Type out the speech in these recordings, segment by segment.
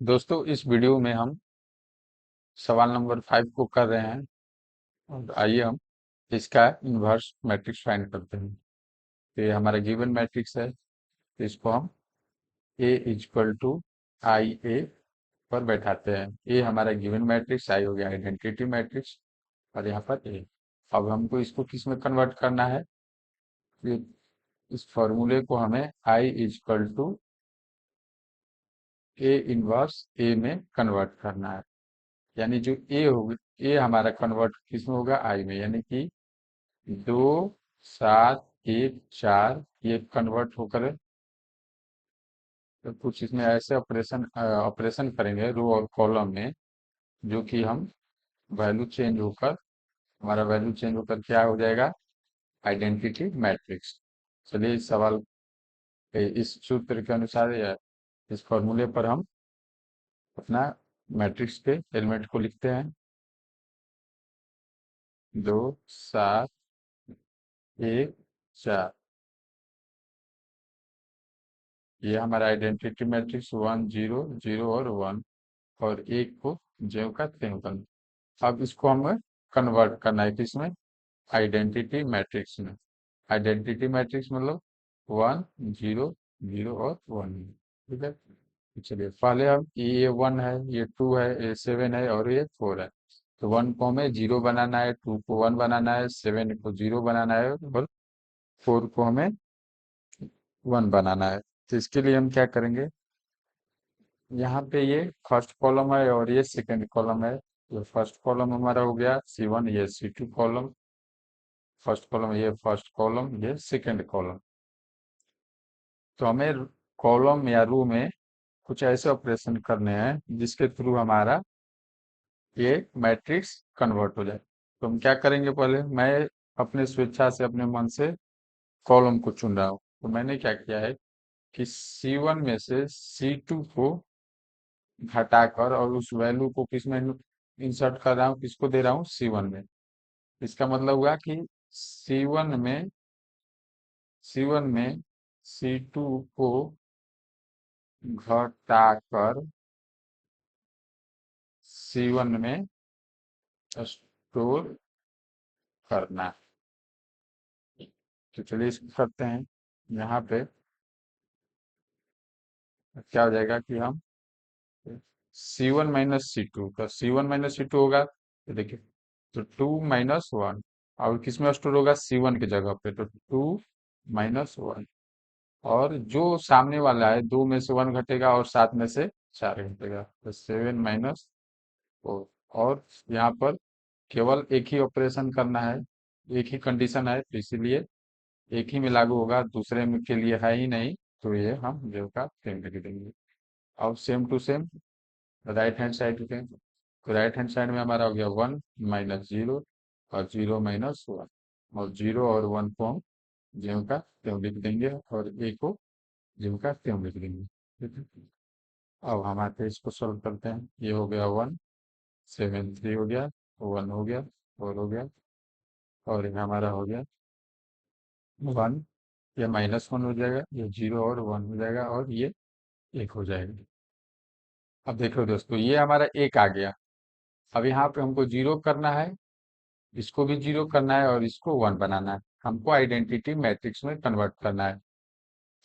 दोस्तों, इस वीडियो में हम सवाल नंबर 5 को कर रहे हैं। और आइए हम इसका इन्वर्स मैट्रिक्स फाइंड करते हैं। तो ये हमारा गिवन मैट्रिक्स है, तो इसको हम ए इक्वल टू आई ए पर बैठाते हैं। ए हमारा गिवन मैट्रिक्स, आई हो गया आइडेंटिटी मैट्रिक्स, और यहाँ पर ए। अब हमको इसको किस में कन्वर्ट करना है? ये इस फॉर्मूले को हमें I equal to A inverse ए में कन्वर्ट करना है। यानी जो ए होगा, ए हमारा कन्वर्ट किस में होगा? आई में। यानी कि 2 7 1 4 ये कन्वर्ट होकर तो कुछ इसमें ऐसे ऑपरेशन करेंगे रो और कॉलम में, जो कि हम वैल्यू चेंज होकर, हमारा वैल्यू चेंज होकर क्या हो जाएगा? Identity matrix. चलिए इस सवाल इस सूत्र के अनुसार या इस फॉर्मूले पर हम अपना मैट्रिक्स के एलिमेंट को लिखते हैं। 2 7 1 4, ये हमारा आइडेंटिटी मैट्रिक्स 1 0 0 और 1, और एक को ज्यों का त्यों करना। अब इसको हमें कन्वर्ट करना है किसमें? आइडेंटिटी मैट्रिक्स में। आइडेंटिटी मैट्रिक्स मतलब 1 0 0 और 1। ठीक है, तो चलिए पहले हम ये 1 है, ये 2 है, ये 7 है और ये 4 है। तो 1 को हमें 0 बनाना है, 2 को 1 बनाना है, 7 को 0 बनाना है और 4 को हमें 1 बनाना है। तो इसके लिए हम क्या करेंगे? यहाँ पे ये फर्स्ट कॉलम है और ये सेकंड कॉलम है। तो फर्स्ट कॉलम हमारा हो गया C1, ये C2 कॉलम। फर्स्ट कॉलम, ये फर्स्ट कॉलम, ये सेकंड कॉलम। तो हमें कॉलम या रो में कुछ ऐसे ऑपरेशन करने हैं जिसके थ्रू हमारा ये मैट्रिक्स कन्वर्ट हो जाए। तो हम क्या करेंगे? पहले मैं अपने स्वेच्छा से, अपने मन से कॉलम को चुन रहा हूँ। तो मैंने क्या किया है कि C1 में से C2 को घटाकर और उस वैल्यू को किसमें इंसर्ट कर रहा हूँ? किसको दे रहा हूँ? C1 में। इसका मतलब हुआ कि C1 में C1 में C2 को घटाकर C1 में स्टोर करना। तो चलिए इसको करते हैं। यहाँ पे क्या हो जाएगा कि हम C1 माइनस C2, तो C1 माइनस C2 होगा, तो देखिए, तो 2 - 1 और किसमें स्टोर होगा? C1 की जगह पे, तो 2 - 1। और जो सामने वाला है, 2 में से 1 घटेगा और 7 में से 4 घटेगा, तो 7 - 4। और यहाँ पर केवल एक ही ऑपरेशन करना है, एक ही कंडीशन है, तो इसीलिए एक ही में लागू होगा, दूसरे में के लिए है ही नहीं। तो ये हम जो का सेम लिख देंगे। अब same to same right hand side पे, तो राइट हैंड साइड में हमारा हो गया 1 - 0 और 0 - 1, और 0 और 1 को हम ज्यों का त्यों लिख देंगे और ए को ज्यों का त्यों लिख देंगे। ठीक है, अब हम आते हैं इसको सॉल्व करते हैं। ये हो गया 1 7 3 हो गया, 1 हो गया, 4 हो गया, और ये हमारा हो गया 1। ये -1 हो जाएगा, ये 0 और 1 हो जाएगा, और ये 1 हो जाएगा। अब देखो दोस्तों, ये हमारा 1 आ गया। अब यहाँ पे हमको 0 करना है, इसको भी 0 करना है और इसको 1 बनाना है। हमको आइडेंटिटी मैट्रिक्स में कन्वर्ट करना है,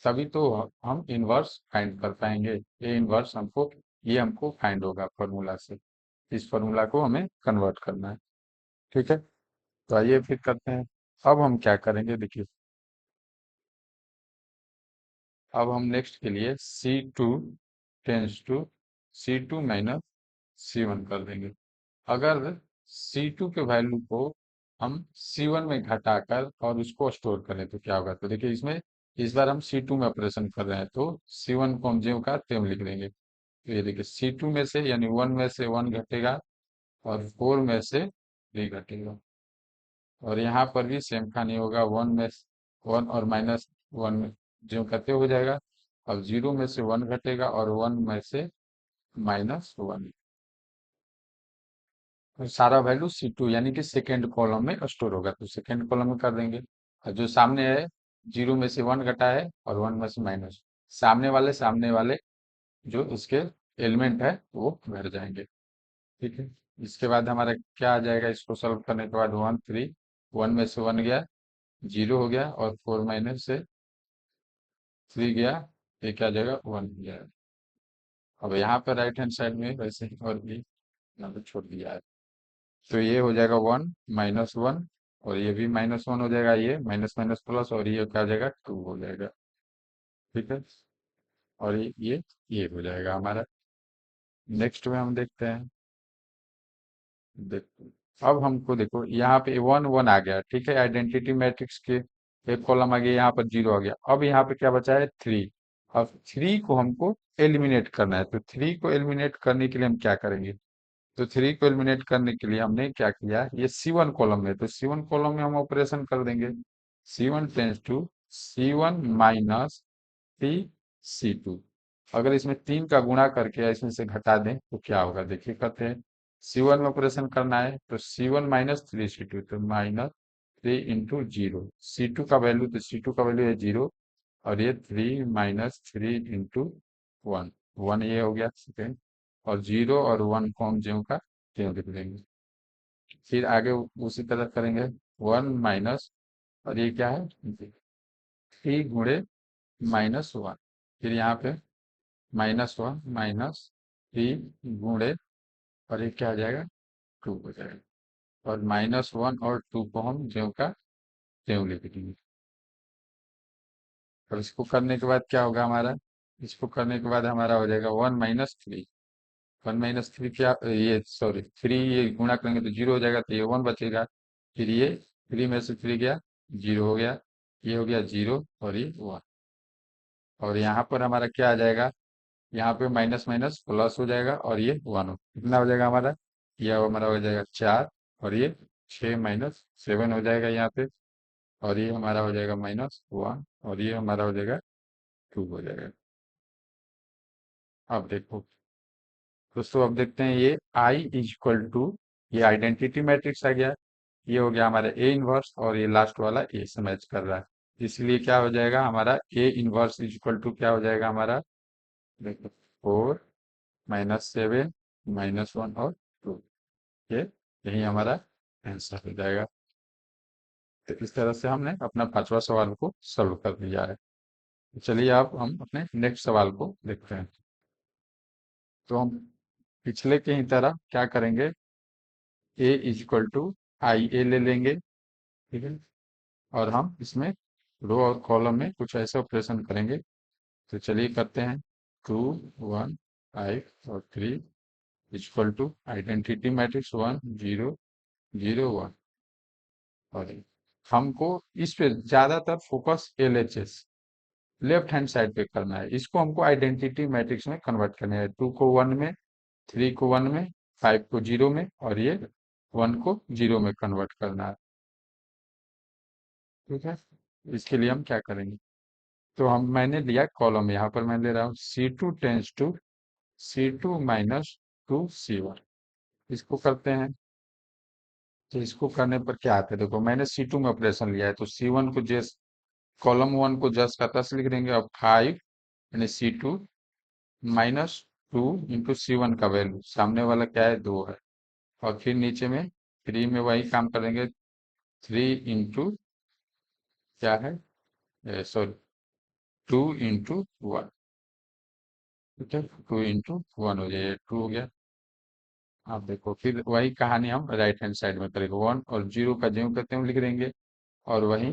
तभी तो हम इनवर्स फाइंड कर पाएंगे। ये इनवर्स हमको, ये हमको फाइंड होगा फॉर्मूला से। इस फॉर्मूला को हमें कन्वर्ट करना है। ठीक है, तो आइए फिर करते हैं। अब हम क्या करेंगे? देखिए, अब हम नेक्स्ट के लिए C2 tense to C2 minus C1 कर देंगे। अगर C2 के वैल्यू को हम C1 में घटाकर और उसको स्टोर करें तो क्या होगा? तो देखिए, इसमें इस बार हम C2 में ऑपरेशन कर रहे हैं, तो C1 को हम ज्यों का त्यों लिख देंगे। तो ये देखिए, C2 में से यानी 1 में से 1 घटेगा और 4 में से 3 घटेगा, और यहाँ पर भी सेम कहानी होगा। 1 और -1 ज्यों का त्यों हो जाएगा। अब 0 में से 1 घटेगा और 1 में से -1, और सारा वैल्यू C2 यानी कि सेकेंड कॉलम में स्टोर होगा, तो सेकेंड कॉलम में कर देंगे। और जो सामने है, 0 में से 1 घटा है और 1 में से माइनस, सामने वाले जो इसके एलिमेंट है वो भर जाएंगे। ठीक है। इसके बाद हमारा क्या आ जाएगा, इसको सॉल्व करने के बाद 1 3, 1 में से 1 गया, 0 हो गया, और 4 माइनस से 3 गया, ये क्या आ जाएगा, 1 हो जाएगा। अब यहाँ पर राइट हैंड साइड में वैसे ही और भी यहाँ पे छोड़ दिया है, तो ये हो जाएगा 1 - 1, और ये भी -1 हो जाएगा, ये माइनस माइनस प्लस, और ये क्या हो जाएगा, 2 हो जाएगा। ठीक है। और ये हो जाएगा हमारा। नेक्स्ट में हम देखते हैं। देखो, अब हमको देखो यहाँ पे 1 1 आ गया, ठीक है, आइडेंटिटी मैट्रिक्स के एक कॉलम आ गया, यहाँ पर 0 आ गया। अब यहाँ पे क्या बचा है, 3। अब 3 को हमको एलिमिनेट करना है, तो 3 को एलिमिनेट करने के लिए हम क्या करेंगे, तो 3 को एलिमिनेट करने के लिए हमने क्या किया, ये C1 कॉलम में, तो C1 कॉलम में हम ऑपरेशन कर देंगे। C1 tense to C1 minus 3 C2। अगर इसमें 3 का गुणा करके या इसमें से घटा दें तो क्या होगा, देखिए करते हैं। C1 में ऑपरेशन करना है, तो C1 - 3 C2, तो -3 × 0। C2 का वैल्यू, तो C2 का वैल्यू है 0, और ये 3 - 3 × 1, 1 ये हो गया सेकेंड, और 0 और 1 को हम ज्यों का त्यों लिख देंगे। फिर आगे उसी तरह करेंगे, 1 माइनस, और ये क्या है, 3 × -1, फिर यहाँ पे -1 -3 और ये क्या आ जाएगा, 2 हो जाएगा। और -1 और 2 को हम ज्यों का त्यों लिख देंगे। और इसको करने के बाद क्या होगा हमारा, इसको करने के बाद हमारा हो जाएगा 1 - 3। 1 - 3 क्या, ये सॉरी 3, ये गुणा करेंगे तो 0 हो जाएगा, तो ये 1 बचेगा। फिर ये 3 में से 3 गया, 0 हो गया, ये हो गया 0, और ये 1। और यहाँ पर हमारा क्या आ जाएगा, यहाँ पे माइनस माइनस प्लस हो जाएगा, और ये 1 कितना हो जाएगा हमारा, यह हमारा हो जाएगा 4, और ये 6 - 7 हो जाएगा यहाँ पे, और ये हमारा हो जाएगा -1, और ये हमारा हो जाएगा 2 हो जाएगा। अब देखो दोस्तों, अब देखते हैं ये I ये आइडेंटिटी मैट्रिक्स आ गया, ये हो गया हमारा A इनवर्स, और ये लास्ट वाला A से मैच कर रहा है, इसलिए क्या हो जाएगा हमारा A इनवर्स क्या हो जाएगा हमारा, देखो 4 -7 -1 और 2, ये यही हमारा आंसर हो जाएगा। तो इस तरह से हमने अपना 5वां सवाल को सॉल्व कर दिया है। तो चलिए अब हम अपने नेक्स्ट सवाल को देखते हैं। तो हम पिछले के ही तरह क्या करेंगे, A ले लेंगे, ठीक है, और हम इसमें रो और कॉलम में कुछ ऐसे ऑपरेशन करेंगे। तो चलिए करते हैं। 2 1 5 और 3 आइडेंटिटी मैट्रिक्स 1 0 0 1। और हमको इस पे ज्यादातर focus LHS left hand side पे करना है, इसको हमको आइडेंटिटी मैट्रिक्स में कन्वर्ट करना है। 2 को 1 में, 3 को 1 में, 5 को 0 में, और ये 1 को 0 में कन्वर्ट करना है। ठीक है। इसके लिए हम क्या करेंगे, तो मैंने लिया कॉलम, यहाँ पर मैं ले रहा हूँ C2 tense to C2 - 2 C1। इसको करते हैं। तो इसको करने पर क्या आता है, देखो मैंने C2 में ऑपरेशन लिया है, तो C1 को जस्ट, कॉलम 1 को जस्ट का तस लिख देंगे। अब 5 यानी C2 - 2 × C1 का वैल्यू, सामने वाला क्या है, 2 है। और फिर नीचे में 3 में वही काम करेंगे, 3 × क्या है, सॉरी 2 × 1। ठीक है, 2 × 1 हो जाए, 2 हो गया। आप देखो फिर वही कहानी हम राइट हैंड साइड में करेंगे, 1 और 0 का ज्यों करते हैं लिख देंगे, और वही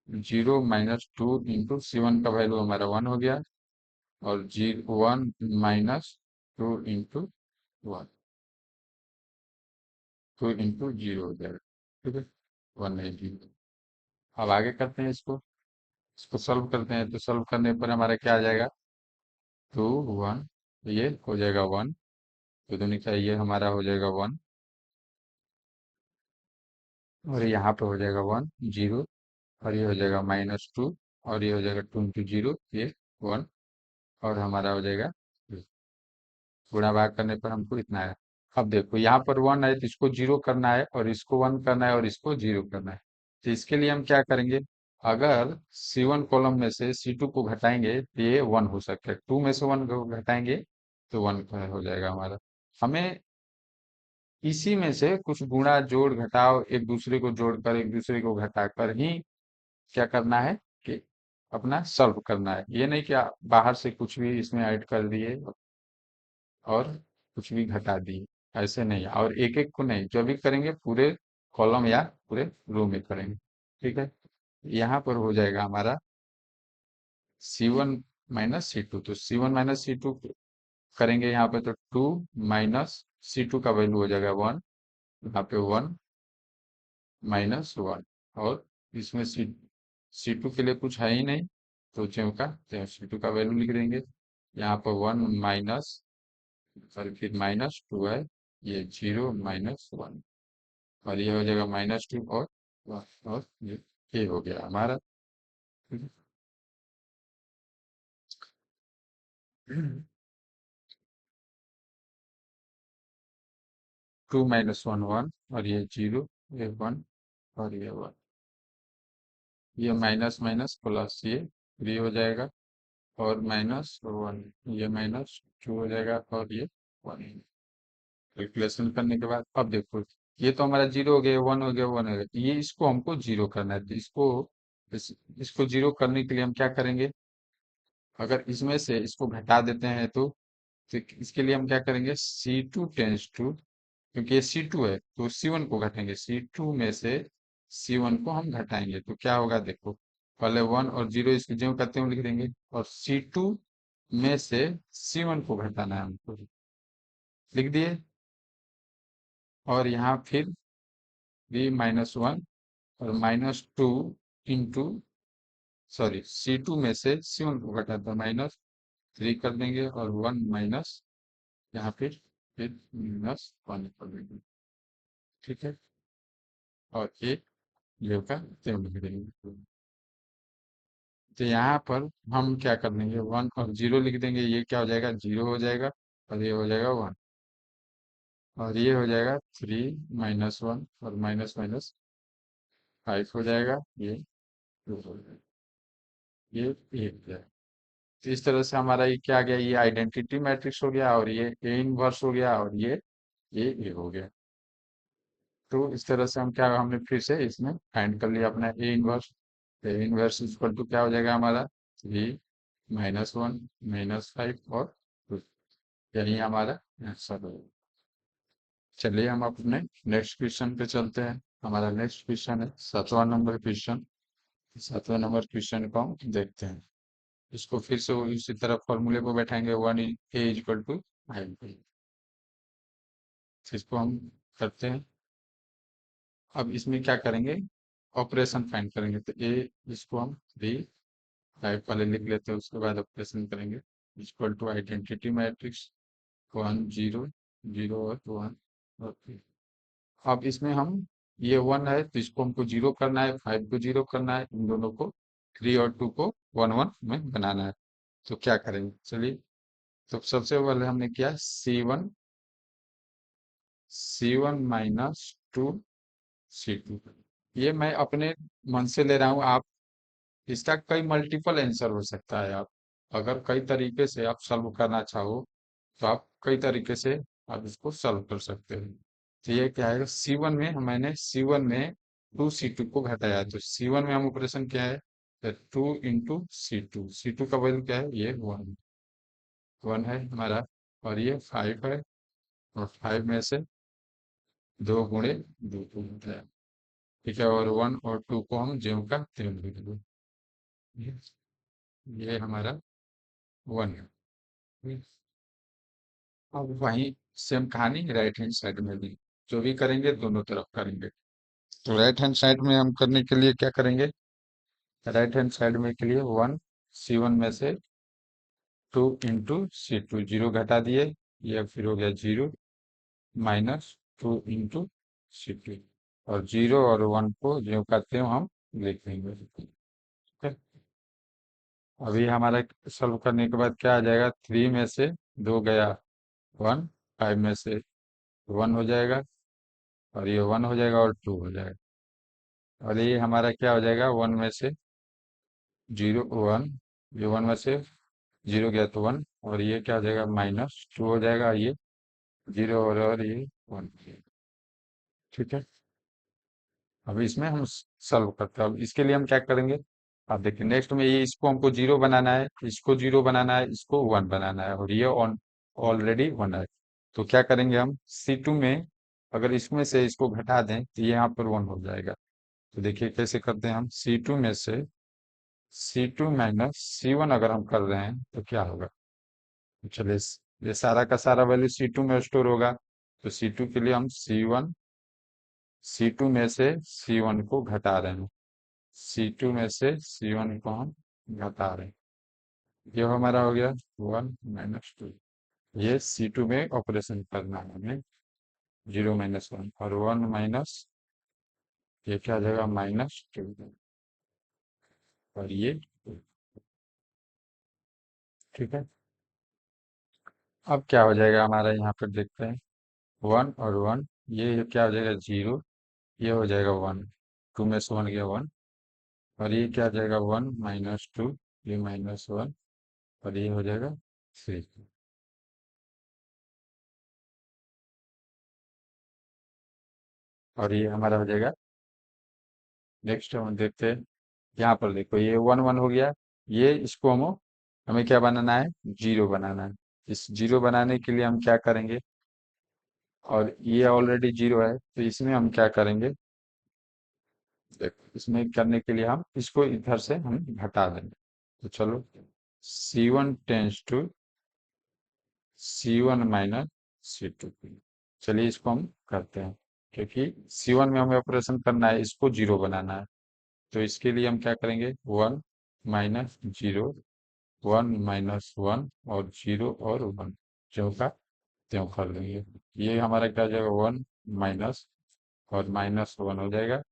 0 - 2 × C1 का वैल्यू हमारा 1 हो गया, और 1 - 2 × 1, 2 × 0 हो जाएगा। ठीक है, 1 नहीं 0। अब आगे करते हैं इसको सॉल्व करते हैं। तो सॉल्व करने पर हमारा क्या आ जाएगा, 2 1, ये हो जाएगा 1, तो दोनों का ये हमारा हो जाएगा 1, और यहाँ पे हो जाएगा 1 0, और ये हो जाएगा -2, और ये हो जाएगा 2 × 0, ये 1, और हमारा हो जाएगा 2। गुणा भाग करने पर हमको इतना है। अब देखो यहाँ पर 1 है, तो इसको 0 करना है, और इसको 1 करना है, और इसको 0 करना है। तो इसके लिए हम क्या करेंगे, अगर C1 कॉलम में से C2 को घटाएंगे तो ये 1 हो सकता है, 2 में से 1 को घटाएंगे तो 1 हो जाएगा हमारा। हमें इसी में से कुछ गुणा जोड़ घटाव एक दूसरे को जोड़कर एक दूसरे को घटाकर ही क्या करना है कि अपना सॉल्व करना है। ये नहीं कि बाहर से कुछ भी इसमें ऐड कर दिए और कुछ भी घटा दिए, ऐसे नहीं। और एक एक को नहीं, जो भी करेंगे पूरे कॉलम या पूरे रो में करेंगे। ठीक है, यहाँ पर हो जाएगा हमारा C1 - C2। तो C1 - C2 करेंगे यहाँ पे, तो 2 - C2 का वैल्यू हो जाएगा 1। यहाँ पे 1 - 1, और इसमें C2 के लिए कुछ है ही नहीं, तो ज्यों का त्यों C2 का वैल्यू लिख देंगे। यहाँ पर 1 माइनस, सॉरी फिर -2 है, ये 0 - 1, और ये हो जाएगा -2 और 1, और ये हो गया हमारा। 2 - 1 1, और ये 0, ये 1, और ये 1, ये माइनस माइनस प्लस ये हो जाएगा, और -1, ये -2 हो जाएगा, और ये 1। कैलकुलेशन करने के बाद अब देखो, ये तो हमारा 0 हो गया, 1 हो गया, 1 हो गया, ये इसको हमको 0 करना है। तो इसको 0 करने के लिए हम क्या करेंगे, अगर इसमें से इसको घटा देते हैं तो इसके लिए हम क्या करेंगे, C2 टेंस टू, क्योंकि ये C2 है तो C1 को घटाएंगे, C2 में से C1 को हम घटाएंगे, तो क्या होगा देखो, पहले 1 और 0 इसको ज्यों करते हैं लिख देंगे, और C2 में से C1 को घटाना है हमको, लिख दिए। और यहाँ फिर B - 1 और -2 इंटू, सॉरी C2 में से C1 को घटाते हैं -3 कर देंगे, और 1 माइनस, यहाँ फिर -1 कर देंगे। ठीक है, और एक जो का त्यों लिख देंगे। तो यहाँ पर हम क्या कर देंगे, 1 और 0 लिख देंगे, ये क्या हो जाएगा, 0 हो जाएगा, और ये हो जाएगा 1, और ये हो जाएगा 3 - 1, और माइनस माइनस 5 हो जाएगा, ये 2 हो जाएगा, ये 1 हो जाएगा। तो इस तरह से हमारा ये क्या आ गया, ये आइडेंटिटी मैट्रिक्स हो गया, और ये ए इनवर्स हो गया, और ये ए हो गया। तो इस तरह से हम क्या, हमने फिर से इसमें फाइंड कर लिया अपना ए इनवर्स इक्वल टू क्या हो जाएगा हमारा, 3 - 1 -5 और 2। यही हमारा आंसर होगा। चलिए हम अपने नेक्स्ट क्वेश्चन पे चलते हैं। हमारा नेक्स्ट क्वेश्चन है 7वां नंबर क्वेश्चन। 7वें नंबर क्वेश्चन को हम देखते हैं। इसको फिर से उसी तरह फॉर्मूले को बैठाएंगे, 1 A = 5। इसको हम करते हैं। अब इसमें क्या करेंगे, ऑपरेशन फाइंड करेंगे। तो ए, इसको हम 3 5 पहले लिख लेते हैं, उसके बाद ऑपरेशन करेंगे। इक्वल टू आइडेंटिटी मैट्रिक्स 1 0 0 और 1 और 3। अब इसमें हम, ये 1 है तो इसको हमको 0 करना है, 5 को 0 करना है, इन दोनों को 3 और 2 को 1 1 में बनाना है। तो क्या करेंगे, चलिए। तो सबसे पहले हमने किया C1 - 2 C2। ये मैं अपने मन से ले रहा हूँ, आप इसका कई मल्टीपल आंसर हो सकता है। आप अगर कई तरीके से आप सॉल्व करना चाहो, तो आप कई तरीके से आप इसको सॉल्व कर सकते हैं। तो ये क्या है, मैंने C1 में 2 C2 को घटाया, तो C1 में हम ऑपरेशन क्या है, 2 × C2। C2 का वैल्यू क्या है, ये 1 1 है हमारा, और ये 5 है, और 5 में से 2 × 2 होता है। ठीक है, और 1 और 2 को हम ज्यों का त्यों लिख दो। ये ये हमारा 1 है। अब वही सेम कहानी राइट हैंड साइड में भी, जो भी करेंगे दोनों तरफ करेंगे। तो राइट हैंड साइड में हम करने के लिए क्या करेंगे, राइट हैंड साइड में के लिए 1 C1 में से 2 × C2, 0 घटा दिए, ये फिर हो गया 0 -2 × C2, और 0 और 1 को जो करते हो हम लिख देंगे। ठीक है? अभी हमारा सॉल्व करने के बाद क्या आ जाएगा, 3 में से 2 गया 1, 5 में से 1 हो जाएगा, और ये 1 हो जाएगा, और 2 हो जाएगा, और ये हमारा क्या हो जाएगा, 1 में से 0 1, ये 1 में से 0 गया तो 1, और ये क्या हो जाएगा, -2 हो जाएगा, ये 0 और ये 1। ठीक है। अब इसमें हम सॉल्व करते हैं। अब इसके लिए हम क्या करेंगे, अब देखिए नेक्स्ट में ये, इसको हमको 0 बनाना है, इसको 0 बनाना है, इसको 1 बनाना है, और ये ऑन ऑलरेडी 1 है। तो क्या करेंगे हम, C2 में अगर इसमें से इसको घटा दें तो ये यहाँ पर 1 हो जाएगा। तो देखिए कैसे करते हैं हम, C2 में से C2 माइनस C1 अगर हम कर रहे हैं तो क्या होगा। तो चलिए ये सारा का सारा वैल्यू C2 में स्टोर होगा। तो C2 के लिए हम C2 में से C1 को घटा रहे हैं, C2 में से C1 को हम घटा रहे हैं। ये हमारा हो गया 1 - 2। ये C2 में ऑपरेशन करना है हमें, 0 - 1 और 1 माइनस, ये क्या हो जाएगा, -2 और ये 2। ठीक है। अब क्या हो जाएगा हमारा, यहाँ पर देखते हैं, 1 और 1, ये क्या हो जाएगा 0, ये हो जाएगा 1, 2 में से 1 गया 1, और ये क्या हो जाएगा 1 - 2, ये -1, और ये हो जाएगा 3। और ये हमारा हो जाएगा, नेक्स्ट हम देखते हैं, यहाँ पर देखो ये 1 1 हो गया, ये इसको हम, हमें क्या बनाना है, 0 बनाना है। इस 0 बनाने के लिए हम क्या करेंगे, और ये ऑलरेडी 0 है तो इसमें हम क्या करेंगे, देखो इसमें करने के लिए हम इसको इधर से हम घटा देंगे। तो चलो, C1 tense to C1 - C2। चलिए इसको हम करते हैं, क्योंकि C1 में हमें ऑपरेशन करना है, इसको 0 बनाना है। तो इसके लिए हम क्या करेंगे, 1 - 0, 1 - 1 और 0 और 1, ज्यों का त्यों कर देंगे। ये हमारा क्या हो जाएगा, 1 माइनस और -1 हो जाएगा,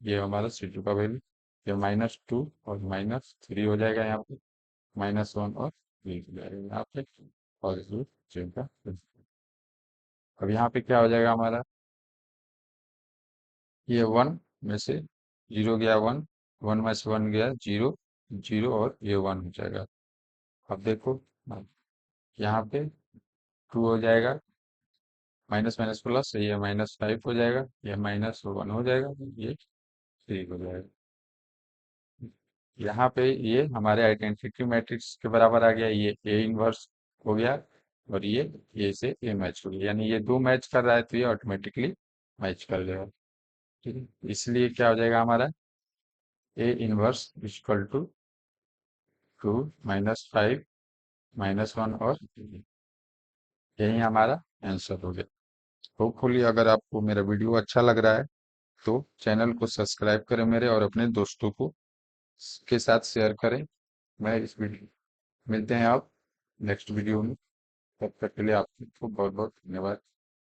ये हमारा C2 का वैल्यू। ये -2 और -3 हो जाएगा यहाँ पे, -1 और 3 हो जाएगा यहाँ पे, और इसमें ज्यों का त्यों। अब यहाँ पे क्या हो जाएगा हमारा, ये 1 में से 0 गया 1, 1 में से 1 गया 0, 0 और ये 1 हो जाएगा। अब देखो, यहाँ पे 2 हो जाएगा, माइनस माइनस प्लस, ये -5 हो जाएगा, ये -1 हो जाएगा, ये 3 हो जाएगा। यहाँ पे ये हमारे आइडेंटिटी मैट्रिक्स के बराबर आ गया, ये A इनवर्स हो गया, और ये A से A मैच हो गया, यानी ये दो मैच कर रहा है तो ये ऑटोमेटिकली मैच कर जाएगा। ठीक है, इसलिए क्या हो जाएगा हमारा, A इनवर्स इक्वल टू 2 -5 -1 और 3। यही हमारा आंसर हो गया। होपफुली अगर आपको मेरा वीडियो अच्छा लग रहा है तो चैनल को सब्सक्राइब करें मेरे, और अपने दोस्तों को के साथ शेयर करें। मैं इस वीडियो, मिलते हैं आप नेक्स्ट वीडियो में, तब तक के लिए आपको बहुत बहुत धन्यवाद।